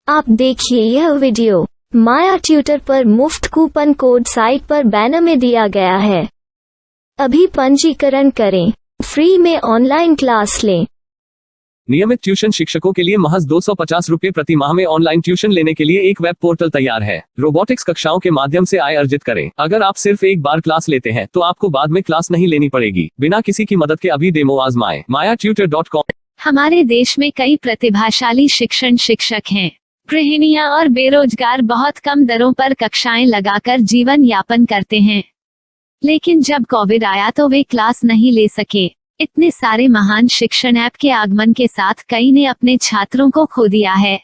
आप देखिए यह वीडियो माया ट्यूटर पर मुफ्त कूपन कोड साइट पर बैनर में दिया गया है। अभी पंजीकरण करें, फ्री में ऑनलाइन क्लास लें। नियमित ट्यूशन शिक्षकों के लिए महज 250 रुपये प्रति माह में ऑनलाइन ट्यूशन लेने के लिए एक वेब पोर्टल तैयार है। रोबोटिक्स कक्षाओं के माध्यम से आय अर्जित करें। अगर आप सिर्फ एक बार क्लास लेते हैं तो आपको बाद में क्लास नहीं लेनी पड़ेगी। बिना किसी की मदद के अभी डेमो आजमाएं। mayaTutor.com। हमारे देश में कई प्रतिभाशाली शिक्षक हैं। गृहिणियां और बेरोजगार बहुत कम दरों पर कक्षाएं लगाकर जीवन यापन करते हैं, लेकिन जब कोविड आया तो वे क्लास नहीं ले सके। इतने सारे महान शिक्षण ऐप के आगमन के साथ कई ने अपने छात्रों को खो दिया है।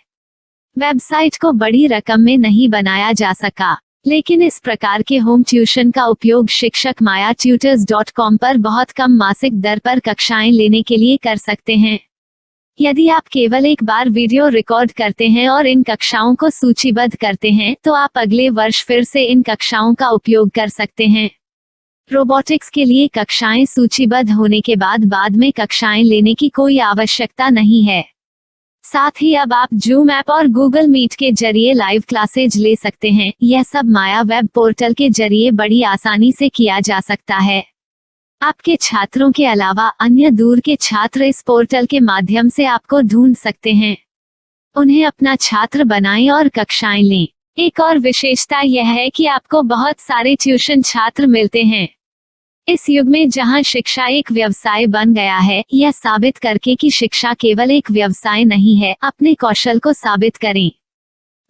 वेबसाइट को बड़ी रकम में नहीं बनाया जा सका, लेकिन इस प्रकार के होम ट्यूशन का उपयोग शिक्षक mayaTutors.com पर बहुत कम मासिक दर पर कक्षाएं लेने के लिए कर सकते हैं। यदि आप केवल एक बार वीडियो रिकॉर्ड करते हैं और इन कक्षाओं को सूचीबद्ध करते हैं तो आप अगले वर्ष फिर से इन कक्षाओं का उपयोग कर सकते हैं। रोबोटिक्स के लिए कक्षाएं सूचीबद्ध होने के बाद में कक्षाएं लेने की कोई आवश्यकता नहीं है। साथ ही अब आप जूम ऐप और गूगल मीट के जरिए लाइव क्लासेज ले सकते हैं। यह सब माया वेब पोर्टल के जरिए बड़ी आसानी से किया जा सकता है। आपके छात्रों के अलावा अन्य दूर के छात्र इस पोर्टल के माध्यम से आपको ढूंढ सकते हैं। उन्हें अपना छात्र बनाएं और कक्षाएं लें। एक और विशेषता यह है कि आपको बहुत सारे ट्यूशन छात्र मिलते हैं। इस युग में जहां शिक्षा एक व्यवसाय बन गया है, यह साबित करके कि शिक्षा केवल एक व्यवसाय नहीं है, अपने कौशल को साबित करें,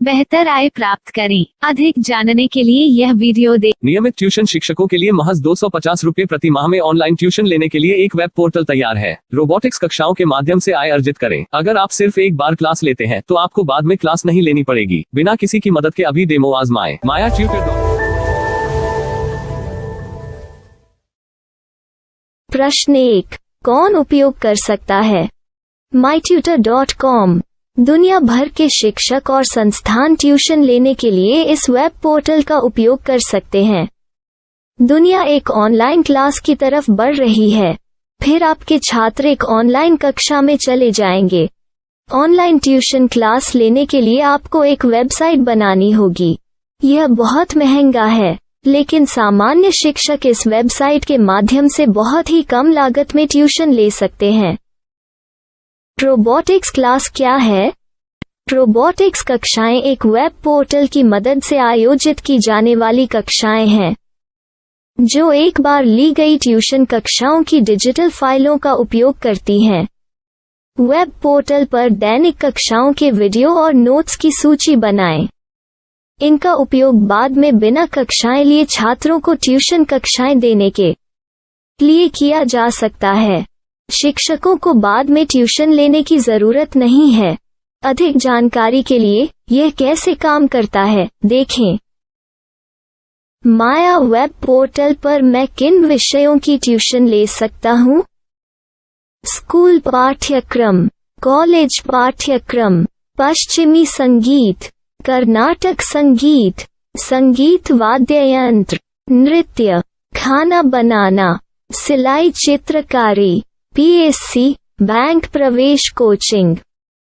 बेहतर आय प्राप्त करें। अधिक जानने के लिए यह वीडियो देखें। नियमित ट्यूशन शिक्षकों के लिए महज 250 रुपये प्रति माह में ऑनलाइन ट्यूशन लेने के लिए एक वेब पोर्टल तैयार है। रोबोटिक्स कक्षाओं के माध्यम से आय अर्जित करें। अगर आप सिर्फ एक बार क्लास लेते हैं तो आपको बाद में क्लास नहीं लेनी पड़ेगी। बिना किसी की मदद के अभी डेमो आजमाएं। mayaTutor। प्रश्न 1, कौन उपयोग कर सकता है? myTutor.com दुनिया भर के शिक्षक और संस्थान ट्यूशन लेने के लिए इस वेब पोर्टल का उपयोग कर सकते हैं। दुनिया एक ऑनलाइन क्लास की तरफ बढ़ रही है, फिर आपके छात्र एक ऑनलाइन कक्षा में चले जाएंगे। ऑनलाइन ट्यूशन क्लास लेने के लिए आपको एक वेबसाइट बनानी होगी। यह बहुत महंगा है, लेकिन सामान्य शिक्षक इस वेबसाइट के माध्यम से बहुत ही कम लागत में ट्यूशन ले सकते हैं। रोबोटिक्स क्लास क्या है? रोबोटिक्स कक्षाएं एक वेब पोर्टल की मदद से आयोजित की जाने वाली कक्षाएं हैं, जो एक बार ली गई ट्यूशन कक्षाओं की डिजिटल फाइलों का उपयोग करती हैं। वेब पोर्टल पर दैनिक कक्षाओं के वीडियो और नोट्स की सूची बनाएं। इनका उपयोग बाद में बिना कक्षाएं लिए छात्रों को ट्यूशन कक्षाएं देने के लिए किया जा सकता है। शिक्षकों को बाद में ट्यूशन लेने की जरूरत नहीं है। अधिक जानकारी के लिए यह कैसे काम करता है देखें। माया वेब पोर्टल पर मैं किन विषयों की ट्यूशन ले सकता हूँ? स्कूल पाठ्यक्रम, कॉलेज पाठ्यक्रम, पश्चिमी संगीत, कर्नाटक संगीत, संगीत वाद्य यंत्र, नृत्य, खाना बनाना, सिलाई चित्रकारी, पीएससी, बैंक प्रवेश कोचिंग,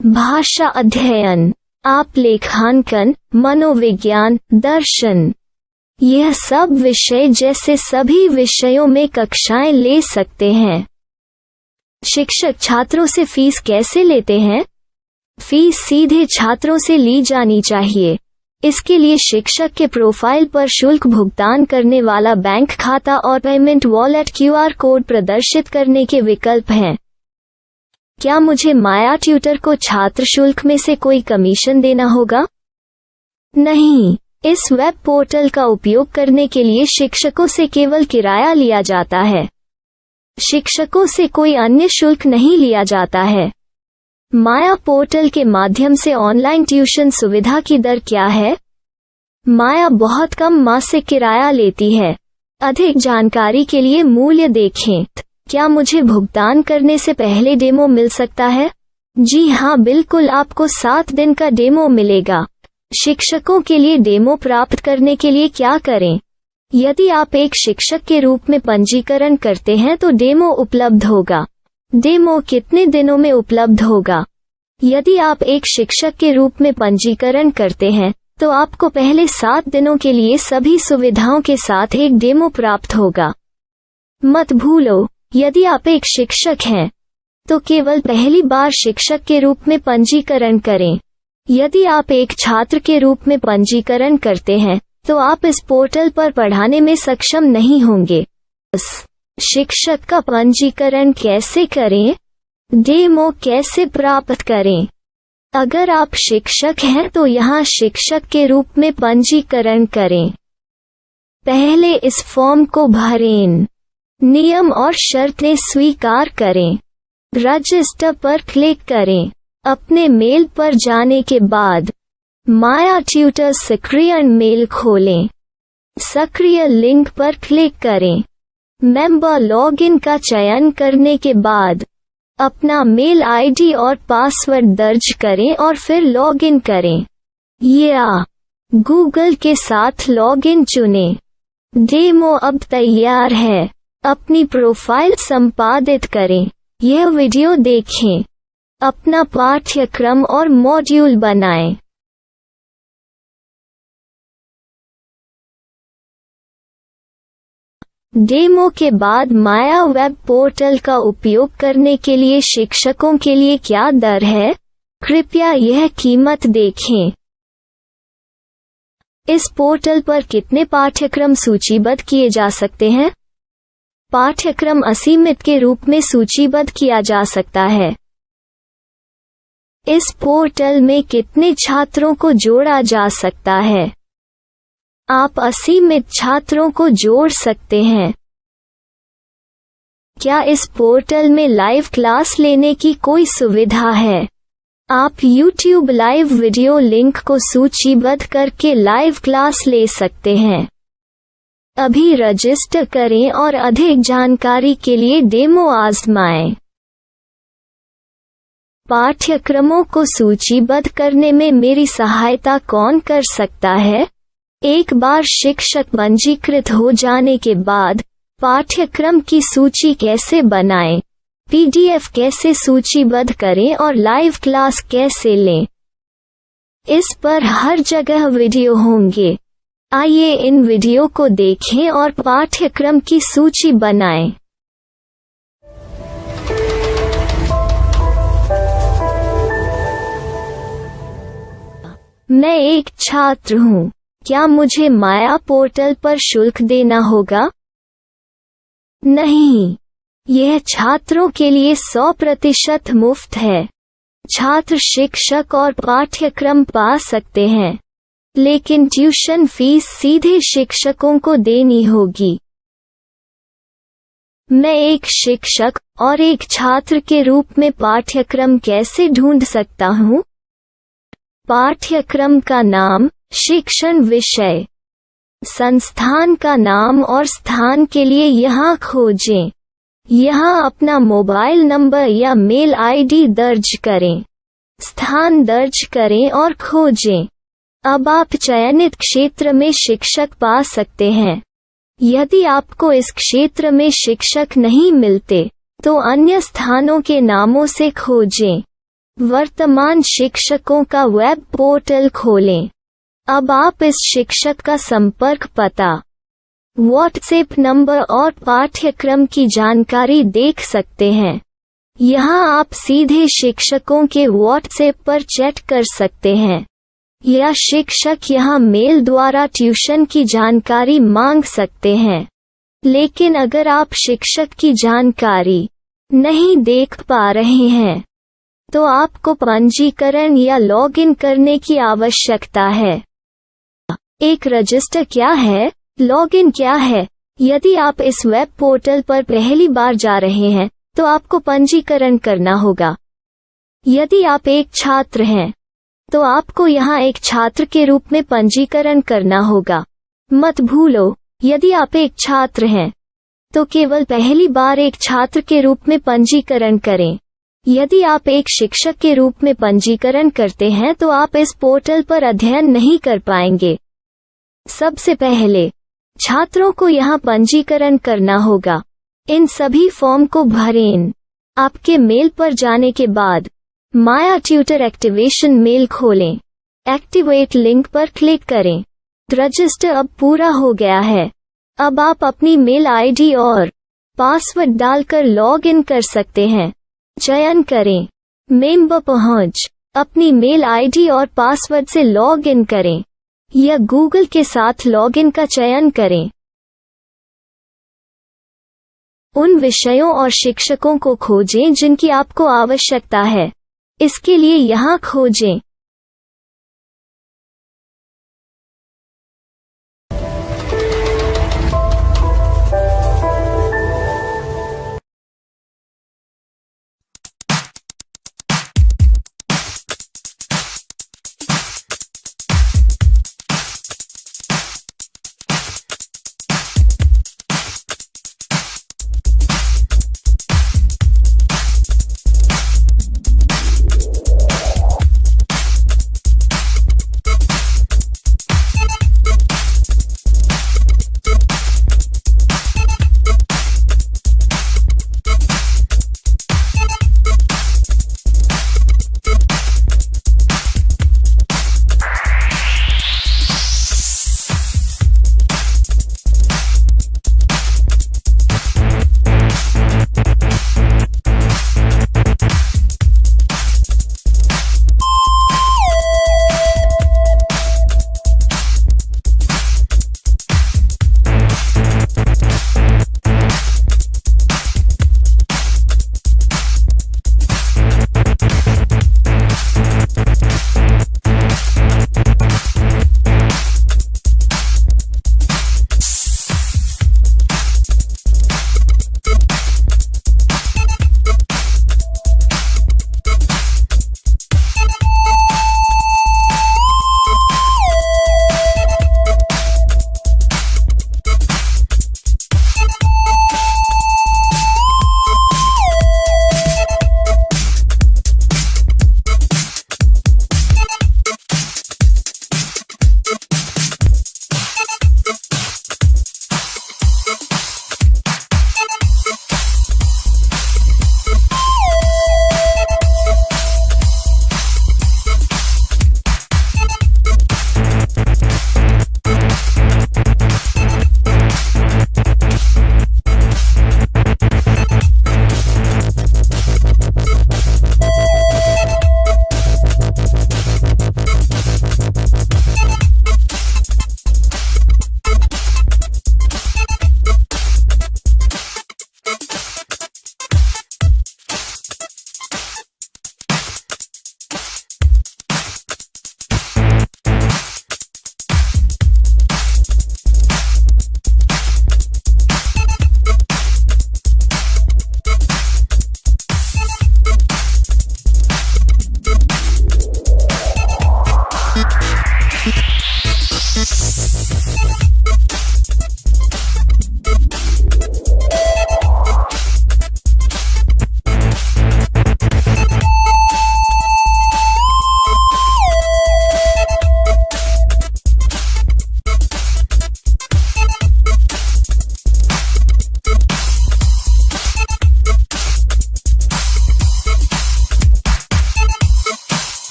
भाषा अध्ययन, आप लेखांकन, मनोविज्ञान, दर्शन। यह सब विषय जैसे सभी विषयों में कक्षाएं ले सकते हैं। शिक्षक छात्रों से फीस कैसे लेते हैं? फीस सीधे छात्रों से ली जानी चाहिए। इसके लिए शिक्षक के प्रोफाइल पर शुल्क भुगतान करने वाला बैंक खाता और पेमेंट वॉलेट क्यूआर कोड प्रदर्शित करने के विकल्प हैं। क्या मुझे माया ट्यूटर को छात्र शुल्क में से कोई कमीशन देना होगा? नहीं, इस वेब पोर्टल का उपयोग करने के लिए शिक्षकों से केवल किराया लिया जाता है। शिक्षकों से कोई अन्य शुल्क नहीं लिया जाता है। माया पोर्टल के माध्यम से ऑनलाइन ट्यूशन सुविधा की दर क्या है? माया बहुत कम मासिक किराया लेती है। अधिक जानकारी के लिए मूल्य देखें। क्या मुझे भुगतान करने से पहले डेमो मिल सकता है? जी हाँ, बिल्कुल, आपको 7 दिन का डेमो मिलेगा। शिक्षकों के लिए डेमो प्राप्त करने के लिए क्या करें? यदि आप एक शिक्षक के रूप में पंजीकरण करते हैं तो डेमो उपलब्ध होगा। डेमो कितने दिनों में उपलब्ध होगा? यदि आप एक शिक्षक के रूप में पंजीकरण करते हैं तो आपको पहले 7 दिनों के लिए सभी सुविधाओं के साथ एक डेमो प्राप्त होगा। मत भूलो, यदि आप एक शिक्षक हैं तो केवल पहली बार शिक्षक के रूप में पंजीकरण करें। यदि आप एक छात्र के रूप में पंजीकरण करते हैं तो आप इस पोर्टल पर पढ़ाने में सक्षम नहीं होंगे। शिक्षक का पंजीकरण कैसे करें? डेमो कैसे प्राप्त करें? अगर आप शिक्षक हैं तो यहाँ शिक्षक के रूप में पंजीकरण करें। पहले इस फॉर्म को भरें, नियम और शर्तें स्वीकार करें, रजिस्टर पर क्लिक करें। अपने मेल पर जाने के बाद माया ट्यूटर सक्रिय मेल खोलें। सक्रिय लिंक पर क्लिक करें। मेंबर लॉगिन का चयन करने के बाद अपना मेल आईडी और पासवर्ड दर्ज करें और फिर लॉगिन करें या गूगल के साथ लॉगिन चुनें। डेमो अब तैयार है। अपनी प्रोफाइल संपादित करें। यह वीडियो देखें। अपना पाठ्यक्रम और मॉड्यूल बनाएं। डेमो के बाद माया वेब पोर्टल का उपयोग करने के लिए शिक्षकों के लिए क्या दर है? कृपया यह कीमत देखें। इस पोर्टल पर कितने पाठ्यक्रम सूचीबद्ध किए जा सकते हैं? पाठ्यक्रम असीमित के रूप में सूचीबद्ध किया जा सकता है। इस पोर्टल में कितने छात्रों को जोड़ा जा सकता है? आप असीमित छात्रों को जोड़ सकते हैं। क्या इस पोर्टल में लाइव क्लास लेने की कोई सुविधा है? आप YouTube लाइव वीडियो लिंक को सूचीबद्ध करके लाइव क्लास ले सकते हैं। अभी रजिस्टर करें और अधिक जानकारी के लिए डेमो आजमाएं। पाठ्यक्रमों को सूचीबद्ध करने में मेरी सहायता कौन कर सकता है? एक बार शिक्षक पंजीकृत हो जाने के बाद पाठ्यक्रम की सूची कैसे बनाएं, PDF कैसे सूचीबद्ध करें और लाइव क्लास कैसे लें, इस पर हर जगह वीडियो होंगे। आइए इन वीडियो को देखें और पाठ्यक्रम की सूची बनाएं। मैं एक छात्र हूँ। क्या मुझे माया पोर्टल पर शुल्क देना होगा? नहीं, यह छात्रों के लिए 100% मुफ्त है। छात्र शिक्षक और पाठ्यक्रम पा सकते हैं, लेकिन ट्यूशन फीस सीधे शिक्षकों को देनी होगी। मैं एक शिक्षक और एक छात्र के रूप में पाठ्यक्रम कैसे ढूंढ सकता हूँ? पाठ्यक्रम का नाम, शिक्षण विषय, संस्थान का नाम और स्थान के लिए यहाँ खोजें। यहाँ अपना मोबाइल नंबर या मेल आईडी दर्ज करें। स्थान दर्ज करें और खोजें। अब आप चयनित क्षेत्र में शिक्षक पा सकते हैं। यदि आपको इस क्षेत्र में शिक्षक नहीं मिलते तो अन्य स्थानों के नामों से खोजें। वर्तमान शिक्षकों का वेब पोर्टल खोलें। अब आप इस शिक्षक का संपर्क पता, व्हाट्सएप नंबर और पाठ्यक्रम की जानकारी देख सकते हैं। यहाँ आप सीधे शिक्षकों के व्हाट्सएप पर चैट कर सकते हैं या शिक्षक यहाँ मेल द्वारा ट्यूशन की जानकारी मांग सकते हैं। लेकिन अगर आप शिक्षक की जानकारी नहीं देख पा रहे हैं तो आपको पंजीकरण या लॉगिन करने की आवश्यकता है। एक रजिस्टर क्या है? लॉगिन क्या है? यदि आप इस वेब पोर्टल पर पहली बार जा रहे हैं तो आपको पंजीकरण करना होगा। यदि आप एक छात्र हैं तो आपको यहाँ एक छात्र के रूप में पंजीकरण करना होगा। मत भूलो, यदि आप एक छात्र हैं तो केवल पहली बार एक छात्र के रूप में पंजीकरण करें। यदि आप एक शिक्षक के रूप में पंजीकरण करते हैं तो आप इस पोर्टल पर अध्ययन नहीं कर पाएंगे। सबसे पहले छात्रों को यहाँ पंजीकरण करना होगा। इन सभी फॉर्म को भरें। आपके मेल पर जाने के बाद माया ट्यूटर एक्टिवेशन मेल खोलें। एक्टिवेट लिंक पर क्लिक करें। रजिस्टर अब पूरा हो गया है। अब आप अपनी मेल आईडी और पासवर्ड डालकर लॉग इन कर सकते हैं। चयन करें मेंबर पहुंच। अपनी मेल आईडी और पासवर्ड से लॉग इन करें या गूगल के साथ लॉगिन का चयन करें। उन विषयों और शिक्षकों को खोजें जिनकी आपको आवश्यकता है। इसके लिए यहाँ खोजें।